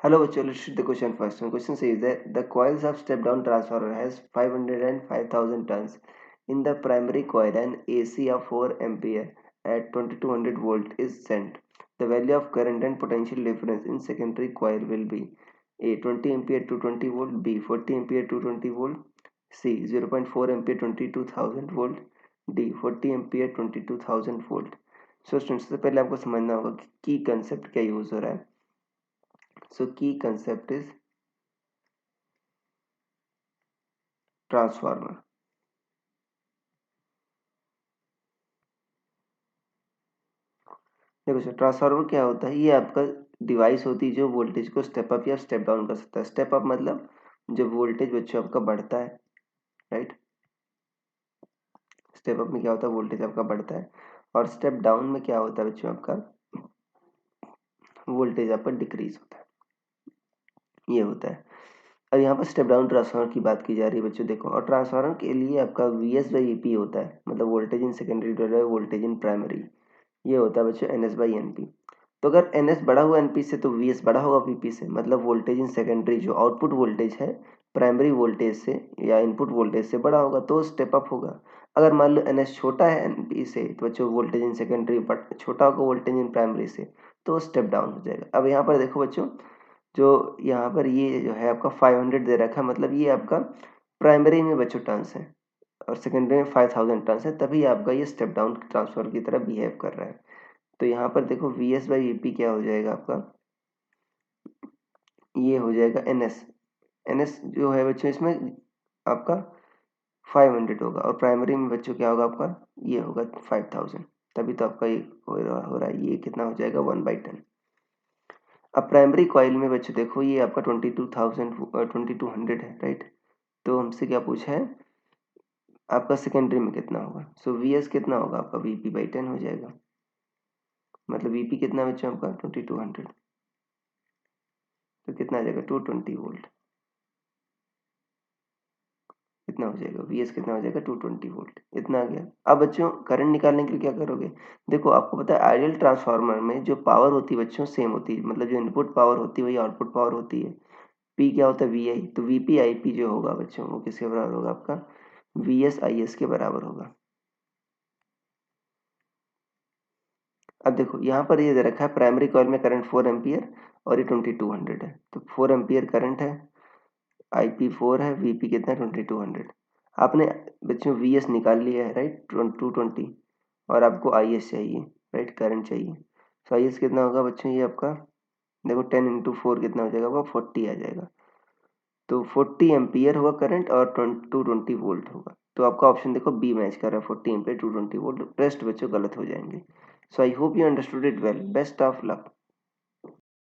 Hello, bachcho, let's read the question first. The question says that the coils of step-down transformer has 505,000 turns. In the primary coil, an AC of 4 ampere at 2200 volt is sent. The value of current and potential difference in secondary coil will be A 20 ampere to 20 volt, B 40 ampere to 20 volt, C 0.4 ampere 22,000 volt, D 40 ampere 22,000 volt. So students, सबसे पहले आपको समझना होगा कि की concept क्या use हो रहा है. So key concept is transformer. देखो सर, ट्रांसफार्मर क्या होता है? ये आपका डिवाइस होती है जो वोल्टेज को स्टेप अप या स्टेप डाउन कर सकता है. स्टेप अप मतलब जब वोल्टेज बच्चों आपका बढ़ता है, राइट. स्टेप अप में क्या होता है? वोल्टेज आपका बढ़ता है. और स्टेप डाउन में क्या होता है बच्चों? आपका वोल्टेज आपका डिक्रीज होता है. ये होता है. और यहाँ पर स्टेप डाउन ट्रांसफार्मर की बात की जा रही है बच्चों. देखो, और ट्रांसफार्मर के लिए आपका VS/EP होता है, मतलब voltage in secondary divided by voltage in primary. ये होता है बच्चों NS/NP. तो अगर NS बड़ा हुआ NP से तो VS बड़ा होगा VP से, मतलब वोल्टेज इन सेकेंडरी जो आउटपुट वोल्टेज है प्राइमरी वोल्टेज से या इनपुट वोल्टेज से बड़ा होगा तो स्टेप अप होगा. अगर मान लो NS छोटा है NP से तो बच्चों वोल्टेज इन सेकेंडरी बट छोटा होगा वोल्टेज इन प्राइमरी से, तो स्टेप डाउन हो जाएगा. अब यहाँ पर देखो बच्चों, जो यहाँ पर ये जो है आपका 500 दे रखा है, मतलब ये आपका प्राइमरी में बच्चों टर्न्स है और सेकेंडरी में 5000 टर्न्स है, तभी आपका ये स्टेप डाउन ट्रांसफर की तरह बिहेव कर रहा है. तो यहाँ पर देखो VS/EP क्या हो जाएगा आपका? ये हो जाएगा NS जो है बच्चों इसमें आपका 500 होगा और प्राइमरी में बच्चों क्या होगा आपका? ये होगा 5000. तभी तो आपका ये हो रहा है. ये कितना हो जाएगा? 1/10. अब प्राइमरी कॉइल में बच्चों देखो ये आपका 2200 है, राइट. तो हमसे क्या पूछा है? आपका सेकेंडरी में कितना होगा? सो VS कितना होगा आपका? VP/10 हो जाएगा. मतलब VP कितना बच्चों आपका? 2200. तो कितना आ जाएगा? 220 वोल्ट. कितना हो जाएगा? VS कितना हो जाएगा? 220 वोल्ट. इतना आ गया. अब बच्चों करंट निकालने के लिए क्या करोगे? देखो आपको पता है आइडियल ट्रांसफार्मर में जो पावर होती है बच्चों सेम होती है, मतलब जो इनपुट पावर होती है वही आउटपुट पावर होती है. P क्या होता है? VI. तो VP/IP जो होगा बच्चों वो किसके बराबर होगा आपका? VS/IS के बराबर होगा. अब देखो यहाँ पर ये दे रखा है प्राइमरी कॉइल में करंट 4 एम्पियर और ये 2200 है. तो 4 एम्पियर करंट है, IP 4 है, VP कितना है? 2200. आपने बच्चों VS निकाल लिया है, राइट. 220. और आपको IS चाहिए, राइट, करंट चाहिए. तो IS कितना होगा बच्चों? ये आपका देखो 10 इंटू 4 कितना हो जाएगा? आपका 40 आ जाएगा. तो 40 एम्पियर होगा करंट और 220 वोल्ट होगा. तो आपका ऑप्शन देखो बी मैच कर रहा है, 40 एम्पियर 220 वोल्ट. रेस्ट बच्चों गलत हो जाएंगे. So I hope you understood it well. Best of luck.